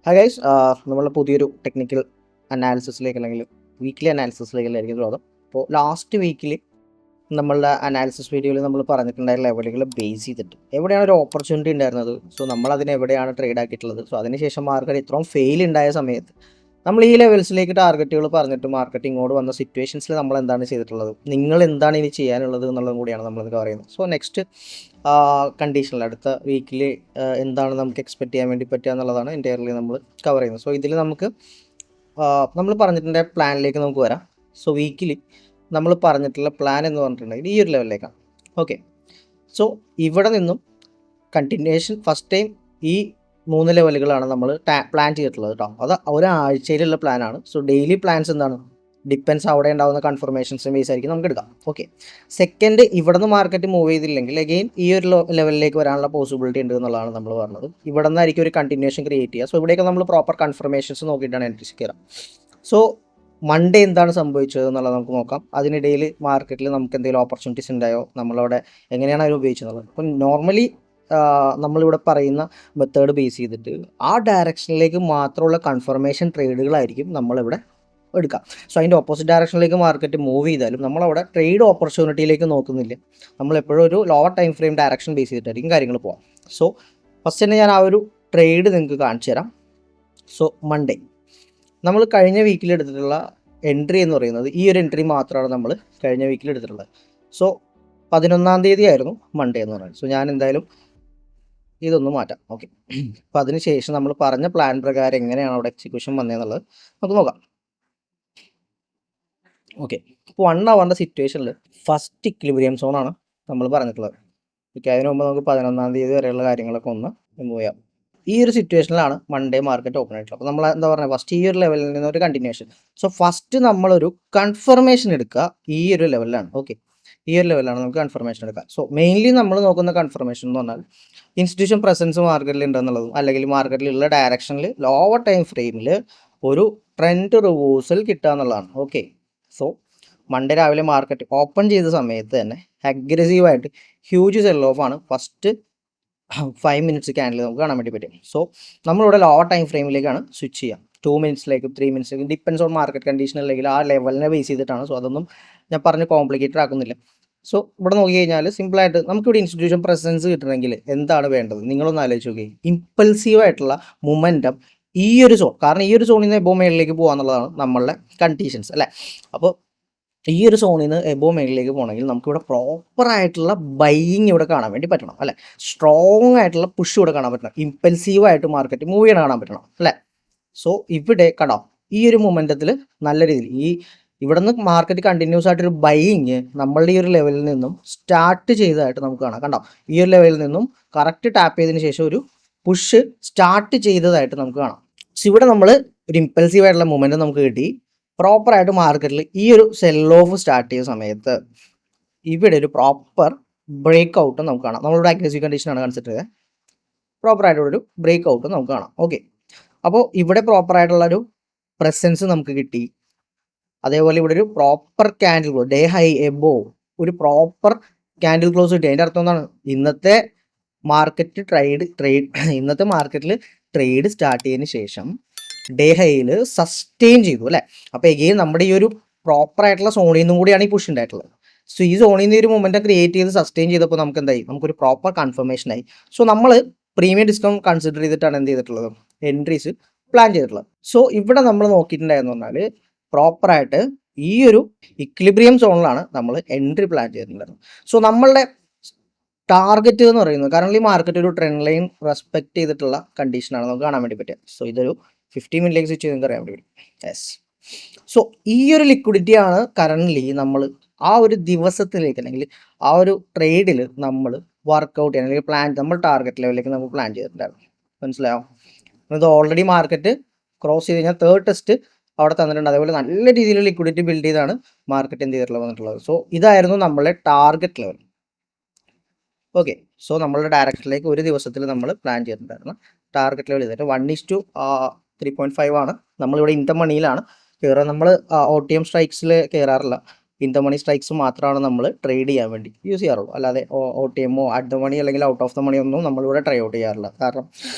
Hi guys, നമ്മളെ പുതിയൊരു technical അനാലിസിസിലേക്ക് അല്ലെങ്കിൽ വീക്ക്ലി അനാലിസിസിലേക്കായിരിക്കും സ്വാഗതം. അപ്പോൾ ലാസ്റ്റ് വീക്കിൽ നമ്മളുടെ അനാലിസിസ് വീഡിയോയിൽ നമ്മൾ പറഞ്ഞിട്ടുണ്ടായ ലെവലുകൾ ബേസ് ചെയ്തിട്ട് എവിടെയാണ് ഒരു ഓപ്പർച്യൂണിറ്റി ഉണ്ടായിരുന്നത്, സോ നമ്മൾ അതിനെ എവിടെയാണ് ട്രേഡ് ആക്കിയിട്ടുള്ളത്, സോ അതിനുശേഷം മാർക്കറ്റ് ഇത്രയും ഫെയിൽ ഉണ്ടായ സമയത്ത് നമ്മൾ ഈ ലെവൽസിലേക്ക് ടാർഗറ്റുകൾ പറഞ്ഞിട്ട് മാർക്കറ്റ് ഇങ്ങോട്ട് വന്ന സിറ്റുവേഷൻസിൽ നമ്മൾ എന്താണ് ചെയ്തിട്ടുള്ളത്, നിങ്ങൾ എന്താണ് ഇനി ചെയ്യാനുള്ളത് എന്നുള്ളതും കൂടിയാണ് നമ്മളിത് പറയുന്നത്. സോ നെക്സ്റ്റ് കണ്ടീഷനിൽ അടുത്ത വീക്കിൽ എന്താണ് നമുക്ക് എക്സ്പെക്ട് ചെയ്യാൻ വേണ്ടി പറ്റുക എന്നുള്ളതാണ് എൻ്റയർലി നമ്മൾ കവർ ചെയ്യുന്നത്. സോ ഇതിൽ നമുക്ക് നമ്മൾ പറഞ്ഞിട്ടുള്ള പ്ലാനിലേക്ക് നമുക്ക് വരാം. സോ വീക്കിലി നമ്മൾ പറഞ്ഞിട്ടുള്ള പ്ലാൻ എന്ന് പറഞ്ഞിട്ടുണ്ടെങ്കിൽ ഈ ഒരു ലെവലിലേക്കാണ്. ഓക്കെ, സോ ഇവിടെ നിന്നും കണ്ടിന്യൂഷൻ ഫസ്റ്റ് ടൈം ഈ 3 ലെവലുകളാണ് നമ്മൾ പ്ലാൻ ചെയ്തിട്ടുള്ളത് കേട്ടോ. അത് ഒരാഴ്ചയിലുള്ള പ്ലാനാണ്. സോ ഡെയിലി പ്ലാൻസ് എന്താണ് ഡിപ്പെൻസ് അവിടെ ഉണ്ടാകുന്ന കൺഫർമേഷൻസ് ബേസ് ആയിരിക്കും നമുക്ക് എടുക്കാം. ഓക്കെ, സെക്കൻഡ് ഇവിടെ നിന്ന് മാർക്കറ്റ് മൂവ് ചെയ്തില്ലെങ്കിൽ അഗെയിൻ ഈ ഒരു ലെവലിലേക്ക് വരാനുള്ള പോസിബിലിറ്റി ഉണ്ട് എന്നുള്ളതാണ് നമ്മൾ പറഞ്ഞത്. ഇവിടെ നിന്നായിരിക്കും ഒരു കണ്ടിന്യൂഷൻ ക്രിയേറ്റ് ചെയ്യുക. സോ ഇവിടെയൊക്കെ നമ്മൾ പ്രോപ്പർ കൺഫർമേഷൻസ് നോക്കിയിട്ടാണ് എൻട്രീസ് കയറാം. സോ മൺഡേ എന്താണ് സംഭവിച്ചത് എന്നുള്ളത് നമുക്ക് നോക്കാം. അതിനിടയിൽ മാർക്കറ്റിൽ നമുക്ക് എന്തെങ്കിലും ഓപ്പർച്യൂണിറ്റീസ് ഉണ്ടായോ, നമ്മളവിടെ എങ്ങനെയാണ് അവർ ഉപയോഗിച്ചത്. അപ്പം നോർമലി നമ്മളിവിടെ പറയുന്ന മെത്തേഡ് ബേസ് ചെയ്തിട്ട് ആ ഡയറക്ഷനിലേക്ക് മാത്രമുള്ള കൺഫർമേഷൻ ട്രേഡുകളായിരിക്കും നമ്മളിവിടെ എടുക്കാം. സോ അതിൻ്റെ ഓപ്പോസിറ്റ് ഡയറക്ഷനിലേക്ക് മാർക്കറ്റ് മൂവ് ചെയ്താലും നമ്മളവിടെ ട്രേഡ് ഓപ്പർച്യൂണിറ്റിയിലേക്ക് നോക്കുന്നില്ല. നമ്മളെപ്പോഴും ഒരു lower time frame direction base ചെയ്തിട്ടായിരിക്കും കാര്യങ്ങൾ പോകാം. സോ ഫസ്റ്റ് തന്നെ ഞാൻ ആ ഒരു ട്രേഡ് നിങ്ങൾക്ക് കാണിച്ചു തരാം. സോ മൺഡേ നമ്മൾ കഴിഞ്ഞ വീക്കിൽ എടുത്തിട്ടുള്ള എൻട്രി എന്ന് പറയുന്നത് ഈ ഒരു എൻട്രി മാത്രമാണ് നമ്മൾ കഴിഞ്ഞ വീക്കിൽ എടുത്തിട്ടുള്ളത്. സോ 11-ാം തീയതി ആയിരുന്നു മൺഡേ എന്ന് പറയുന്നത്. സോ ഞാൻ എന്തായാലും ഇതൊന്ന് മാറ്റാം. ഓക്കെ, അപ്പോൾ അതിനുശേഷം നമ്മൾ പറഞ്ഞ പ്ലാൻ പ്രകാരം എങ്ങനെയാണ് അവിടെ എക്സിക്യൂഷൻ വന്നതെന്നുള്ളത് നമുക്ക് നോക്കാം. ഓക്കെ, ഇപ്പോൾ 1 അവറിൻ്റെ സിറ്റുവേഷനിൽ ഫസ്റ്റ് ഇക്വിലിബ്രിയം സോണാണ് നമ്മൾ പറഞ്ഞിട്ടുള്ളത്. ഓക്കെ, അതിന് മുമ്പ് നമുക്ക് 11-ാം തീയതി വരെയുള്ള കാര്യങ്ങളൊക്കെ ഒന്ന് മൂവ് ചെയ്യാം. ഈ ഒരു സിറ്റുവേഷനിലാണ് മൺഡേ മാർക്കറ്റ് ഓപ്പൺ ആയിട്ടുള്ളത്. അപ്പോൾ നമ്മൾ എന്താ പറയുക, ഫസ്റ്റ് ഈ ഒരു ലെവലിൽ നിന്ന് ഒരു കണ്ടിന്യൂഷൻ. സോ ഫസ്റ്റ് നമ്മളൊരു കൺഫർമേഷൻ എടുക്കുക ഈ ഒരു ലെവലിലാണ്. ഓക്കെ, ഈ ഒരു ലെവലിലാണ് നമുക്ക് കൺഫർമേഷൻ എടുക്കുക. സോ മെയിൻലി നമ്മൾ നോക്കുന്ന കൺഫർമേഷൻ എന്ന് പറഞ്ഞാൽ ഇൻസ്റ്റിറ്റ്യൂഷൻ പ്രസൻസ് മാർക്കറ്റിൽ ഉണ്ടെന്നുള്ളതും അല്ലെങ്കിൽ മാർക്കറ്റിലുള്ള ഡയറക്ഷനിൽ ലോവർ ടൈം ഫ്രെയിമിൽ ഒരു ട്രെൻഡ് റിവേഴ്സൽ കിട്ടുക എന്നുള്ളതാണ്. ഓക്കെ, സോ മൺഡേ രാവിലെ മാർക്കറ്റ് ഓപ്പൺ ചെയ്ത സമയത്ത് തന്നെ അഗ്രസീവായിട്ട് ഹ്യൂജ് സെൽ ഓഫ് ആണ് ഫസ്റ്റ് 5 മിനിറ്റ്സ് ക്യാൻഡിൽ നമുക്ക് കാണാൻ വേണ്ടി പറ്റും. സോ നമ്മളിവിടെ ലോവർ ടൈം ഫ്രെയിമിലേക്കാണ് സ്വിച്ച് ചെയ്യുക. 2 മിനിറ്റ്സിലേക്കും 3 മിനിറ്റ്സിലേക്കും ഡിപ്പെൻസ് ഓൺ മാർക്കറ്റ് കണ്ടീഷൻ അല്ലെങ്കിൽ ആ ലെവലിനെ ബേസ് ചെയ്തിട്ടാണ്. സോ അതൊന്നും ഞാൻ പറഞ്ഞ് കോംപ്ലിക്കേറ്റഡ് ആക്കുന്നില്ല. സോ ഇവിടെ നോക്കി കഴിഞ്ഞാൽ സിമ്പിളായിട്ട് നമുക്കിവിടെ ഇൻസ്റ്റിറ്റ്യൂഷൻ പ്രസൻസ് കിട്ടണമെങ്കിൽ എന്താണ് വേണ്ടത്, നിങ്ങളൊന്ന് ആലോചിച്ച് നോക്കി. ഇമ്പൾസീവായിട്ടുള്ള മൊമെൻറ്റം ഈ ഒരു സോൺ, കാരണം ഈ ഒരു സോണിൽ നിന്ന് എബോ മേളിലേക്ക് പോകാന്നുള്ളതാണ് നമ്മളുടെ കണ്ടീഷൻസ് അല്ലേ. അപ്പോൾ ഈ ഒരു സോണിൽ നിന്ന് എബോ മേളിലേക്ക് പോകണമെങ്കിൽ നമുക്കിവിടെ പ്രോപ്പറായിട്ടുള്ള ബൈയിങ് ഇവിടെ കാണാൻ വേണ്ടി പറ്റണം അല്ലേ. സ്ട്രോങ് ആയിട്ടുള്ള പുഷ് ഇവിടെ കാണാൻ പറ്റണം. ഇമ്പൾസീവായിട്ട് മാർക്കറ്റ് മൂവ് ചെയ്യണം കാണാൻ പറ്റണം അല്ലേ. സോ ഇവിടെ കടം ഈ ഒരു മൊമെൻറ്റത്തിൽ നല്ല രീതിയിൽ ഇവിടെ നിന്ന് മാർക്കറ്റ് കണ്ടിന്യൂസ് ആയിട്ടൊരു ബൈയിങ് നമ്മളുടെ ഈ ഒരു ലെവലിൽ നിന്നും സ്റ്റാർട്ട് ചെയ്തതായിട്ട് നമുക്ക് കാണാം. കണ്ടോ, ഈ ഒരു ലെവലിൽ നിന്നും കറക്റ്റ് ടാപ്പ് ചെയ്തതിന് ശേഷം ഒരു പുഷ് സ്റ്റാർട്ട് ചെയ്തതായിട്ട് നമുക്ക് കാണാം. സോ ഇവിടെ നമ്മൾ ഒരു ഇമ്പൾസീവ് ആയിട്ടുള്ള മൊമെൻറ്റം നമുക്ക് കിട്ടി. പ്രോപ്പറായിട്ട് മാർക്കറ്റിൽ ഈ ഒരു സെൽ ഓഫ് സ്റ്റാർട്ട് ചെയ്ത സമയത്ത് ഇവിടെ ഒരു പ്രോപ്പർ ബ്രേക്ക് ഔട്ട് നമുക്ക് കാണാം. നമ്മളിവിടെ അഗ്രസീവ് കണ്ടീഷനാണ് കൺസിഡർ ചെയ്തത്. പ്രോപ്പറായിട്ടുള്ളൊരു ബ്രേക്ക് ഔട്ട് നമുക്ക് കാണാം. ഓക്കെ, അപ്പോൾ ഇവിടെ പ്രോപ്പറായിട്ടുള്ളൊരു പ്രസൻസ് നമുക്ക് കിട്ടി. അതേപോലെ ഇവിടെ ഒരു proper candle close, day high above ഒരു പ്രോപ്പർ ക്യാൻഡിൽ ക്ലോസ് കിട്ടി. അതിൻ്റെ അർത്ഥം എന്താണ്, ഇന്നത്തെ മാർക്കറ്റിൽ ട്രേഡ് സ്റ്റാർട്ട് ചെയ്തതിന് ശേഷം ഡേ ഹൈയിൽ സസ്റ്റെയിൻ ചെയ്തു അല്ലേ. അപ്പോൾ എഗെയിൻ നമ്മുടെ ഈ ഒരു പ്രോപ്പറായിട്ടുള്ള സോണിൽ നിന്നും കൂടിയാണ് ഈ പുഷ് ഉണ്ടായിട്ടുള്ളത്. സോ ഈ സോണിൽ നിന്ന് ഒരു മൊമെൻറ്റം ക്രിയേറ്റ് ചെയ്ത് സസ്റ്റെയിൻ ചെയ്തപ്പോൾ നമുക്ക് എന്തായി, നമുക്കൊരു പ്രോപ്പർ കൺഫർമേഷൻ ആയി. സോ നമ്മൾ പ്രീമിയം ഡിസ്കൗണ്ട് കൺസിഡർ ചെയ്തിട്ടാണ് എന്ത് ചെയ്തിട്ടുള്ളത്, എൻട്രീസ് പ്ലാൻ ചെയ്തിട്ടുള്ളത്. സോ ഇവിടെ നമ്മൾ നോക്കിയിട്ടുണ്ടായെന്ന് പറഞ്ഞാൽ പ്രോപ്പറായിട്ട് ഈ ഒരു ഇക്വിലിബ്രിയം സോണിലാണ് നമ്മൾ എൻട്രി പ്ലാൻ ചെയ്തിട്ടുണ്ടായിരുന്നത്. സോ നമ്മളുടെ ടാർഗറ്റ് എന്ന് പറയുന്നത് കാരണം ഈ മാർക്കറ്റ് ഒരു ട്രെൻഡ് ലൈൻ റെസ്പെക്ട് ചെയ്തിട്ടുള്ള കണ്ടീഷനാണ് നമുക്ക് കാണാൻ വേണ്ടി പറ്റുക. സോ ഇതൊരു 15 മിനിറ്റിലേക്ക് സ്വിച്ച് ചെയ്ത് നിങ്ങൾക്ക് അറിയാൻ വേണ്ടി പറ്റും. യെസ്, സോ ഈ ഒരു ലിക്വിഡിറ്റിയാണ് കറൻ്റ്ലി നമ്മൾ ആ ഒരു ദിവസത്തിലേക്ക് അല്ലെങ്കിൽ ആ ഒരു ട്രേഡിൽ നമ്മൾ വർക്കൗട്ട് ചെയ്യാൻ അല്ലെങ്കിൽ പ്ലാൻ നമ്മൾ ടാർഗറ്റ് ലെവലിലേക്ക് നമ്മൾ പ്ലാൻ ചെയ്തിട്ടുണ്ടായിരുന്നു. മനസ്സിലായോ? ഇത് ഓൾറെഡി മാർക്കറ്റ് ക്രോസ് ചെയ്ത് കഴിഞ്ഞാൽ 3rd ടെസ്റ്റ് അവിടെ തന്നിട്ടുണ്ട്. അതേപോലെ നല്ല രീതിയിൽ ലിക്വിഡിറ്റി ബിൽഡ് ചെയ്താണ് മാർക്കറ്റ് എന്ത് ചെയ്തിട്ടുള്ളത് വന്നിട്ടുള്ളത്. സോ ഇതായിരുന്നു നമ്മളുടെ ടാർഗറ്റ് ലെവൽ. ഓക്കെ, സോ നമ്മളുടെ ഡയറക്ഷനിലേക്ക് ഒരു ദിവസത്തിൽ നമ്മൾ പ്ലാൻ ചെയ്തിട്ടുണ്ടായിരുന്നു. ടാർഗറ്റ് ലെവൽ ചെയ്തിട്ട് 1:3.5 ആണ്. നമ്മളിവിടെ ഇൻ ദ മണിയിലാണ് കയറുക. നമ്മൾ OTM സ്ട്രൈക്സിൽ കയറാറില്ല. ഇൻ ദ മണി സ്ട്രൈക്സ് മാത്രമാണ് നമ്മൾ ട്രേഡ് ചെയ്യാൻ വേണ്ടി യൂസ് ചെയ്യാറുള്ളൂ. അല്ലാതെ OTM അറ്റ് ദ മണി അല്ലെങ്കിൽ ഔട്ട് ഓഫ് ദ മണി ഒന്നും നമ്മളിവിടെ ട്രൈ ഔട്ട് ചെയ്യാറില്ല. കാരണം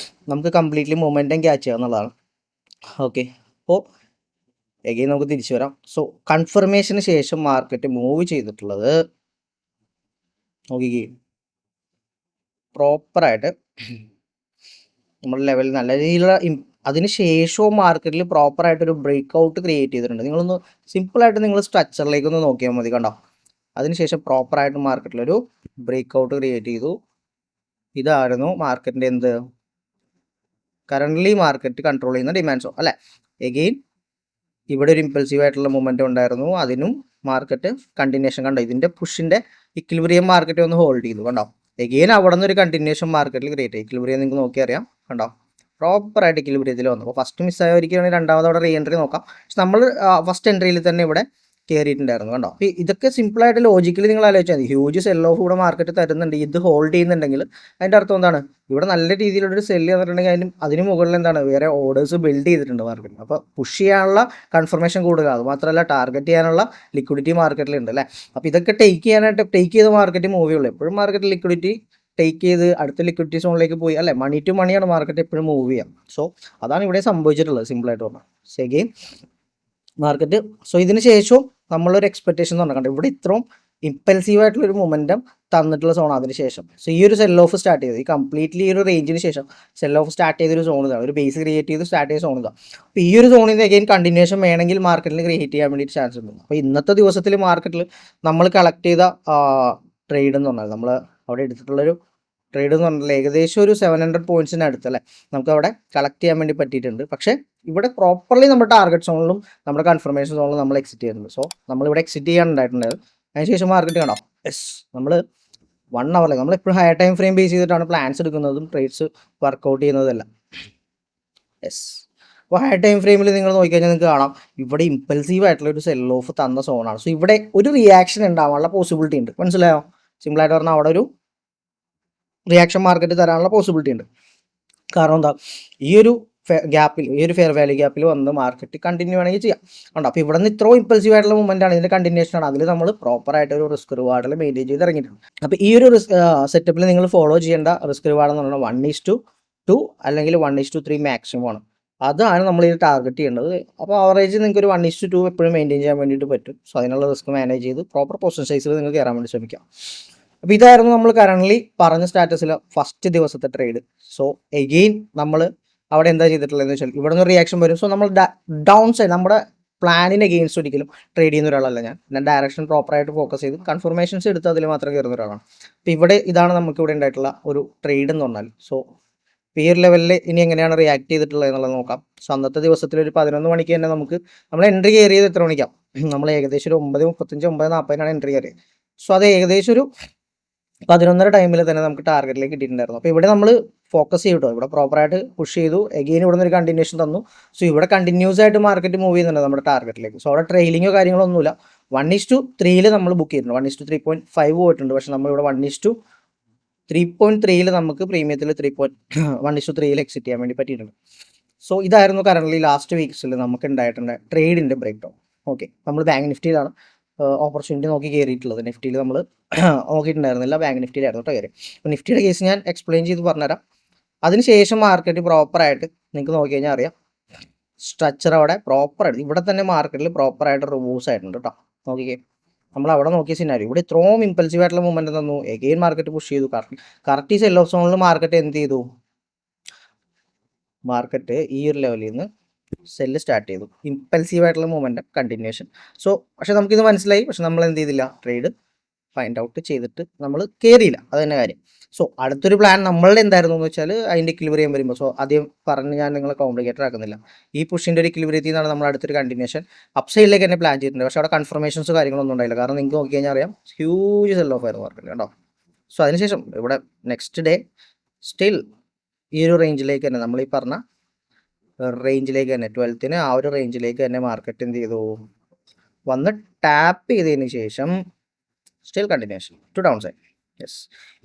നമുക്ക് കംപ്ലീറ്റ്ലി മൊമെൻറ്റം ക്യാച്ച് ചെയ്യുക എന്നുള്ളതാണ്. ഓക്കെ, അപ്പോൾ എഗെയിൻ നമുക്ക് തിരിച്ചു വരാം. സോ കൺഫർമേഷന് ശേഷം മാർക്കറ്റ് മൂവ് ചെയ്തിട്ടുള്ളത് നോക്കിക്കേ, പ്രോപ്പറായിട്ട് നമ്മുടെ ലെവൽ നല്ല രീതിയിലുള്ള അതിന് ശേഷവും മാർക്കറ്റിൽ പ്രോപ്പറായിട്ടൊരു ബ്രേക്ക് ഔട്ട് ക്രിയേറ്റ് ചെയ്തിട്ടുണ്ട്. നിങ്ങളൊന്ന് സിമ്പിളായിട്ട് നിങ്ങൾ സ്ട്രക്ചറിലേക്ക് ഒന്ന് നോക്കിയാൽ മതി, കണ്ടോ. അതിനുശേഷം പ്രോപ്പറായിട്ട് മാർക്കറ്റിലൊരു ബ്രേക്ക് ഔട്ട് ക്രിയേറ്റ് ചെയ്തു. ഇതായിരുന്നു മാർക്കറ്റിൻ്റെ എന്ത്, കറൻ്റ്ലി മാർക്കറ്റ് കൺട്രോൾ ചെയ്യുന്ന ഡിമാൻഡ് സോൺ അല്ലേ. എഗെയിൻ ഇവിടെ ഒരു ഇമ്പൾസീവ് ആയിട്ടുള്ള മൂവ്മെൻറ്റ് ഉണ്ടായിരുന്നു, അതിനും മാർക്കറ്റ് കണ്ടിന്യൂഷൻ കണ്ടോ. ഇതിൻ്റെ പുഷിൻ്റെ ഇക്വിലിബ്രിയം മാർക്കറ്റ് ഒന്ന് ഹോൾഡ് ചെയ്തു, കണ്ടോ. എഗെയിൻ അവിടെ നിന്ന് ഒരു കണ്ടിന്യൂഷൻ മാർക്കറ്റിൽ ക്രിയേറ്റ് ചെയ്യും. ഇക്വിലിബ്രിയം നിങ്ങൾക്ക് നോക്കി അറിയാം, കണ്ടോ. പ്രോപ്പറായിട്ട് ഇക്വിലിബ്രിയത്തിൽ വന്നു. അപ്പോൾ ഫസ്റ്റ് മിസ്സായിരിക്കുകയാണെങ്കിൽ രണ്ടാമത് അവിടെ റീ എൻട്രി നോക്കാം. പക്ഷെ നമ്മൾ ഫസ്റ്റ് എൻട്രിയിൽ തന്നെ ഇവിടെ കയറിയിട്ടുണ്ടായിരുന്നു, കണ്ടോ. അപ്പോൾ ഇതൊക്കെ സിമ്പിളായിട്ട് ലോജിക്കലി നിങ്ങൾ ആലോചിച്ചാൽ മതി. ഹ്യൂജ് സെൽ ഓഫ് കൂടെ മാർക്കറ്റ് തരുന്നുണ്ട്, ഇത് ഹോൾഡ് ചെയ്യുന്നുണ്ടെങ്കിൽ അതിൻ്റെ അർത്ഥം എന്താണ്, ഇവിടെ നല്ല രീതിയിലൊരു സെല്ല് തന്നിട്ടുണ്ടെങ്കിൽ അതിന് മുകളിൽ എന്താണ് വേറെ ഓർഡേഴ്സ് ബിൽഡ് ചെയ്തിട്ടുണ്ട് മാർക്കറ്റിൽ. അപ്പോൾ പുഷ് ചെയ്യാനുള്ള കൺഫർമേഷൻ കൂടുതൽ, അത് മാത്രമല്ല ടാർഗറ്റ് ചെയ്യാനുള്ള ലിക്വിഡിറ്റി മാർക്കറ്റിലുണ്ട് അല്ലേ. അപ്പോൾ ഇതൊക്കെ ടേക്ക് ചെയ്ത് മാർക്കറ്റ് മൂവ് ചെയ്യുള്ളൂ. എപ്പോഴും മാർക്കറ്റ് ലിക്വിഡിറ്റി ടേക്ക് ചെയ്ത് അടുത്ത ലിക്വിഡിറ്റി സോണിലേക്ക് പോയി അല്ലേ. മണി ടു മണിയാണ് മാർക്കറ്റ് എപ്പോഴും മൂവ് ചെയ്യാം. സോ അതാണ് ഇവിടെ സംഭവിച്ചിട്ടുള്ളത്, സിമ്പിളായിട്ട് പറഞ്ഞാൽ. സെഗെയിൻ മാർക്കറ്റ് ഇതിന് ശേഷവും നമ്മളൊരു എക്സ്പെക്ടേഷൻ എന്ന് പറഞ്ഞാൽ ഇവിടെ ഇത്രയും ഇമ്പൽസീവ് ആയിട്ടുള്ളൊരു മൊമെൻറ്റം തന്നിട്ടുള്ള സോൺ അതിന് ശേഷം. സോ ഈ ഒരു സെൽ ഓഫ് സ്റ്റാർട്ട് ചെയ്തത്, ഈ കംപ്ലീറ്റ്ലി ഈ ഒരു റേഞ്ചിന് ശേഷം സെൽ ഓഫ് സ്റ്റാർട്ട് ചെയ്തൊരു സോൺ ഇതാണ്, ഒരു ബേസ് ക്രിയേറ്റ് ചെയ്ത് സ്റ്റാർട്ട് ചെയ്ത സോൺ ഇതാണ്. അപ്പോൾ ഈ ഒരു സോണിൽ നിന്ന് അഗെയിൻ കണ്ടിന്യൂഷൻ വേണമെങ്കിൽ മാർക്കറ്റിൽ ക്രിയേറ്റ് ചെയ്യാൻ വേണ്ടിയിട്ട് ചാൻസ് ഉണ്ട്. അപ്പോൾ ഇന്നത്തെ ദിവസത്തിൽ മാർക്കറ്റിൽ നമ്മൾ കളക്ട് ചെയ്ത ട്രേഡ് എന്ന് പറഞ്ഞാൽ നമ്മൾ അവിടെ എടുത്തിട്ടുള്ളൊരു ട്രേഡ് എന്ന് പറഞ്ഞാൽ ഏകദേശം ഒരു 700 പോയിന്റ്സിന് അടുത്തല്ലേ നമുക്ക് അവിടെ കളക്ട് ചെയ്യാൻ വേണ്ടി പറ്റിയിട്ടുണ്ട്. പക്ഷേ ഇവിടെ പ്രോപ്പർലി നമ്മുടെ ടാർഗറ്റ് സോണിലും നമ്മുടെ കൺഫർമേഷൻ സോണിലും നമ്മൾ എക്സിറ്റ് ചെയ്യുന്നുണ്ട്. സോ നമ്മളിവിടെ എക്സിറ്റ് ചെയ്യാനുണ്ടായിട്ടുണ്ടായിരുന്നു. അതിനുശേഷം മാർക്കറ്റ് കാണാം, യെസ് നമ്മൾ 1 അവർ നമ്മൾ എപ്പോഴും ഹയർ ടൈം ഫ്രെയിം ബേസ് ചെയ്തിട്ടാണ് പ്ലാൻസ് എടുക്കുന്നതും ട്രേഡ്സ് വർക്കൗട്ട് ചെയ്യുന്നതെല്ലാം. യെസ്, അപ്പോൾ ഹയർ ടൈം ഫ്രെയിമിൽ നിങ്ങൾ നോക്കിക്കഴിഞ്ഞാൽ നിങ്ങൾക്ക് കാണാം ഇവിടെ ഇമ്പൽസീവ് ആയിട്ടുള്ള ഒരു സെൽ ഓഫ് തന്ന സോണാണ്. സോ ഇവിടെ ഒരു റിയാക്ഷൻ ഉണ്ടാവാനുള്ള പോസിബിലിറ്റി ഉണ്ട്, മനസ്സിലായോ. സിമ്പിളായിട്ട് പറഞ്ഞാൽ അവിടെ ഒരു റിയാക്ഷൻ മാർക്കറ്റ് തരാനുള്ള പോസിബിലിറ്റി ഉണ്ട്. കാരണം എന്താ, ഈ ഒരു ഗ്യാപ്പിൽ, ഈ ഒരു ഫെയർ വാല്യൂ ഗ്യാപ്പിൽ വന്ന് മാർക്കറ്റ് കണ്ടിന്യൂ വേണമെങ്കിൽ ചെയ്യാം, ഉണ്ടോ. അപ്പോൾ ഇവിടെ നിന്ന് ഇത്രയും ഇമ്പൾസീവ് ആയിട്ടുള്ള മൂവ്മെൻ്റ് ആണ്, ഇതിൻ്റെ കണ്ടിന്യൂഷൻ ആണ്. അതിൽ നമ്മൾ പ്രോപ്പറായിട്ട് ഒരു റിസ്ക് റിവാർഡിൽ മെയിൻറ്റെയിൻ ചെയ്ത് ഇറങ്ങിയിട്ടുണ്ട്. അപ്പോൾ ഈ ഒരു സെറ്റപ്പിൽ നിങ്ങൾ ഫോളോ ചെയ്യേണ്ട റിസ്ക് റിവാർഡ് എന്ന് പറഞ്ഞാൽ 1:2 അല്ലെങ്കിൽ 1:3 മാക്സിമം ആണ്. അതാണ് നമ്മൾ ഇത് ടാർഗറ്റ് ചെയ്യേണ്ടത്. അപ്പോൾ ആവറേജ് നിങ്ങൾക്ക് ഒരു 1:2 എപ്പോഴും മെയിൻറ്റെയിൻ ചെയ്യാൻ വേണ്ടിയിട്ട് പറ്റും. സോ അതിനുള്ള റിസ്ക് മാനേജ് ചെയ്ത് പ്രോപ്പർ പൊസിഷൻ സൈസിൽ നിങ്ങൾക്ക് കയറാൻ വേണ്ടി ശ്രമിക്കാം. അപ്പോൾ ഇതായിരുന്നു നമ്മൾ കറൻ്റ്ലി പറഞ്ഞ സ്റ്റാറ്റസിൽ ഫസ്റ്റ് ദിവസത്തെ ട്രേഡ്. സോ എഗെയിൻ നമ്മൾ അവിടെ എന്താ ചെയ്തിട്ടുള്ളതെന്ന് വെച്ചാൽ ഇവിടെ നിന്ന് റിയാക്ഷൻ വരും. സോ നമ്മൾ ഡൗൺ സൈഡ് നമ്മുടെ പ്ലാനിന് എഗെയിൻസ്റ്റ് ഒരിക്കലും ട്രേഡ് ചെയ്യുന്ന ഒരാളല്ല ഞാൻ ഡയറക്ഷൻ പ്രോപ്പറായിട്ട് ഫോക്കസ് ചെയ്ത് കൺഫർമേഷൻസ് എടുത്ത് അതിൽ മാത്രം കയറുന്ന ഒരാളാണ്. അപ്പോൾ ഇതാണ് നമുക്ക് ഇവിടെ ഉണ്ടായിട്ടുള്ള ഒരു ട്രേഡ് എന്ന് പറഞ്ഞാൽ. സോ ഈ ഒരു ലെവലിൽ ഇനി എങ്ങനെയാണ് റിയാക്ട് ചെയ്തിട്ടുള്ളത് എന്നുള്ളത് നോക്കാം. സോ അന്നത്തെ ദിവസത്തിൽ ഒരു 11 മണിക്ക് തന്നെ നമ്മൾ എൻട്രി കയറിയത് എത്ര മണിക്കാം, നമ്മൾ ഏകദേശം ഒരു 9:35 9:40 എൻട്രി കയറിയത്. സോ അത് ഏകദേശം ഒരു 11:30 ടൈമിൽ തന്നെ നമുക്ക് ടാർഗറ്റിലേക്ക് കിട്ടിയിട്ടുണ്ടായിരുന്നു. അപ്പോൾ ഇവിടെ നമ്മൾ ഫോക്കസ് ചെയ്തു, ഇവിടെ പ്രോപ്പറായിട്ട് പുഷ് ചെയ്തു. എഗെയിൻ ഇവിടെ നിന്ന് ഒരു കണ്ടിന്യൂഷൻ തന്നു. സോ ഇവിടെ കണ്ടിന്യൂസ് ആയിട്ട് മാർക്കറ്റ് മൂവ് ചെയ്യുന്നുണ്ട് നമ്മുടെ ടാർഗറ്റിലേക്ക്. സോ അവിടെ ട്രെയിലിങ്ങോ കാര്യങ്ങളോ ഒന്നുമില്ല. 1:3 നമ്മൾ ബുക്ക് ചെയ്തിട്ടുണ്ട്, 1:3.5 പോയിട്ടുണ്ട്. പക്ഷേ നമ്മളിവിടെ 1:3.3 നമുക്ക് പ്രീമിയത്തിൽ 1:3 എക്സിറ്റ് ചെയ്യാൻ വേണ്ടി പറ്റിയിട്ടുണ്ട്. സോ ഇതായിരുന്നു കറൻ്റ്ലി ലാസ്റ്റ് വീക്സിൽ നമുക്ക് ഉണ്ടായിട്ടുണ്ട് ട്രേഡിൻ്റെ ബ്രേക്ക് ഡൗൺ. ഓക്കെ, നമ്മൾ ബാങ്ക് നിഫ്റ്റിയിലാണ് ഓപ്പർച്യൂണിറ്റി നോക്കി കയറിയിട്ടുള്ളത്. നിഫ്റ്റിയിൽ നമ്മൾ നോക്കിയിട്ടുണ്ടായിരുന്നില്ല, ബാങ്ക് നിഫ്റ്റിയിലായിരുന്നു കേട്ടോ കയറി. അപ്പോൾ നിഫ്റ്റിയുടെ കേസ് ഞാൻ എക്സ്പ്ലെയിൻ ചെയ്ത് പറഞ്ഞുതരാം. അതിനുശേഷം മാർക്കറ്റ് പ്രോപ്പറായിട്ട് നിങ്ങൾക്ക് നോക്കി കഴിഞ്ഞാൽ അറിയാം, സ്ട്രക്ചർ അവിടെ പ്രോപ്പറായിട്ട് ഇവിടെ തന്നെ മാർക്കറ്റിൽ പ്രോപ്പറായിട്ട് റിവേഴ്സ് ആയിട്ടുണ്ട് കേട്ടോ. നോക്കിക്കേ, നമ്മൾ അവിടെ നോക്കിയ സിനാരി ഇവിടെ ഇത്രയും ഇമ്പൾസീവ് ആയിട്ടുള്ള മൂവ്മെൻറ്റ് തന്നു. എഗെയിൻ മാർക്കറ്റ് പുഷ് ചെയ്തു. കറക്റ്റ് ഈ സെൽ ഓഫ് സോണിൽ മാർക്കറ്റ് എന്ത് ചെയ്തു, മാർക്കറ്റ് ഈ ഒരു ലെവലിൽ നിന്ന് സെല്ല് സ്റ്റാർട്ട് ചെയ്തു. ഇമ്പൾസീവ് ആയിട്ടുള്ള മൂവ്മെൻറ്റ് കണ്ടിന്യൂഷൻ. സോ പക്ഷേ നമുക്കിത് മനസ്സിലായി. പക്ഷെ നമ്മൾ എന്ത് ചെയ്തില്ല, ട്രേഡ് ഫൈൻഡ് ഔട്ട് ചെയ്തിട്ട് നമ്മൾ കയറിയില്ല, അത് തന്നെ കാര്യം. സോ അടുത്തൊരു പ്ലാൻ നമ്മളുടെ എന്തായിരുന്നു എന്ന് വെച്ചാൽ അതിൻ്റെ ഇക്വിലിബ്രിയം വരുമ്പോൾ, സോ ആദ്യം പറഞ്ഞ് ഞാൻ നിങ്ങളെ കോംപ്ലിക്കേറ്റഡ് ആക്കുന്നില്ല. ഈ പുഷിൻ്റെ ഒരു ഇക്വിലിബ്രിയത്തിൽ നിന്നാണ് നമ്മൾ അടുത്തൊരു കണ്ടിന്യൂഷൻ അപ്പ് സൈഡിലേക്ക് തന്നെ പ്ലാൻ ചെയ്തിട്ടുണ്ട്. പക്ഷേ അവിടെ കൺഫർമേഷൻസ് കാര്യങ്ങളൊന്നും ഉണ്ടായില്ല. കാരണം നിങ്ങൾക്ക് നോക്കി കഴിഞ്ഞാൽ അറിയാം, ഹ്യൂജ് സെൽ ഓഫ് ആയിരുന്നു മാർക്കറ്റ് കേട്ടോ. സോ അതിനുശേഷം ഇവിടെ നെക്സ്റ്റ് ഡേ സ്റ്റിൽ ഈ ഒരു റേഞ്ചിലേക്ക് തന്നെ, നമ്മൾ ഈ പറഞ്ഞ റേഞ്ചിലേക്ക് തന്നെ 12ന് ആ ഒരു റേഞ്ചിലേക്ക് തന്നെ മാർക്കറ്റ് എന്ത് ചെയ്തു, വന്ന് ടാപ്പ് ചെയ്തതിന് ശേഷം still continuation to down side. Yes,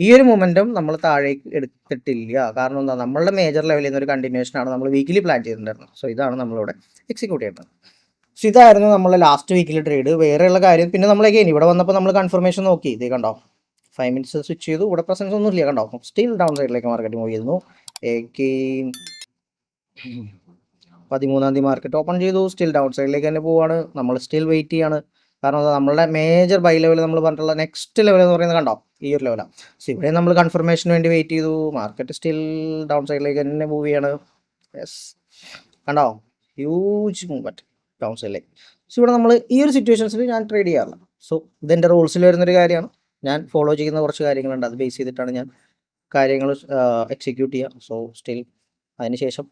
ഈ ഒരു മൊമെൻറ്റം നമ്മൾ താഴേക്ക് എടുത്തിട്ടില്ല. കാരണം എന്താ, നമ്മളുടെ മേജർ ലെവലിൽ നിന്നൊരു കണ്ടിന്യൂഷനാണ് നമ്മൾ വീക്കിലി പ്ലാൻ ചെയ്തിട്ടുണ്ടായിരുന്നത്. സോ ഇതാണ് നമ്മളിവിടെ എക്സിക്യൂട്ട് ചെയ്യുന്നത്. സോ ഇതായിരുന്നു നമ്മളെ ലാസ്റ്റ് വീക്കിലെ ട്രേഡ്. വേറെയുള്ള കാര്യം പിന്നെ നമ്മൾ അഗെയിൻ ഇവിടെ വന്നപ്പോൾ നമ്മൾ കൺഫർമേഷൻ നോക്കി, ഇത് കണ്ടോ 5 മിനിറ്റ്സ് സ്വിച്ച് ചെയ്തു, ഇവിടെ പ്രസൻസ് ഒന്നും ഇല്ല, കണ്ടോ സ്റ്റിൽ ഡൗൺ സൈഡിലേക്ക് മാർക്കറ്റ് മൂവ് ചെയ്യുന്നു. അഗെയിൻ 13-ാം തീയതി മാർക്കറ്റ് ഓപ്പൺ ചെയ്തു, സ്റ്റിൽ ഡൗൺ സൈഡിലേക്ക് തന്നെ പോവാണ്. നമ്മൾ സ്റ്റിൽ വെയിറ്റ് ചെയ്യാണ്, കാരണം നമ്മളുടെ മേജർ ബൈ ലെവൽ നമ്മൾ പറഞ്ഞിട്ടുള്ള നെക്സ്റ്റ് ലെവൽ എന്ന് പറയുന്നത് കണ്ടോ ഈ ഒരു ലെവലാണ്. സോ ഇവിടെ നമ്മൾ കൺഫർമേഷന് വേണ്ടി വെയിറ്റ് ചെയ്തു, മാർക്കറ്റ് സ്റ്റിൽ ഡൗൺ സൈഡിലേക്ക് തന്നെ മൂവ് ചെയ്യാണ്. യെസ്, കണ്ടോ ഹ്യൂജ് മൂവ്മെൻറ്റ് ഡൗൺ സൈഡിലേക്ക്. സോ ഇവിടെ നമ്മൾ ഈ ഒരു സിറ്റുവേഷൻസിൽ ഞാൻ ട്രേഡ് ചെയ്യാറില്ല. സോ ഇതെൻ്റെ റൂൾസിൽ വരുന്നൊരു കാര്യമാണ്, ഞാൻ ഫോളോ ചെയ്യുന്ന കുറച്ച് കാര്യങ്ങളുണ്ട്, അത് ബേസ് ചെയ്തിട്ടാണ് ഞാൻ കാര്യങ്ങൾ എക്സിക്യൂട്ട് ചെയ്യുക. സോ സ്റ്റിൽ അതിനുശേഷം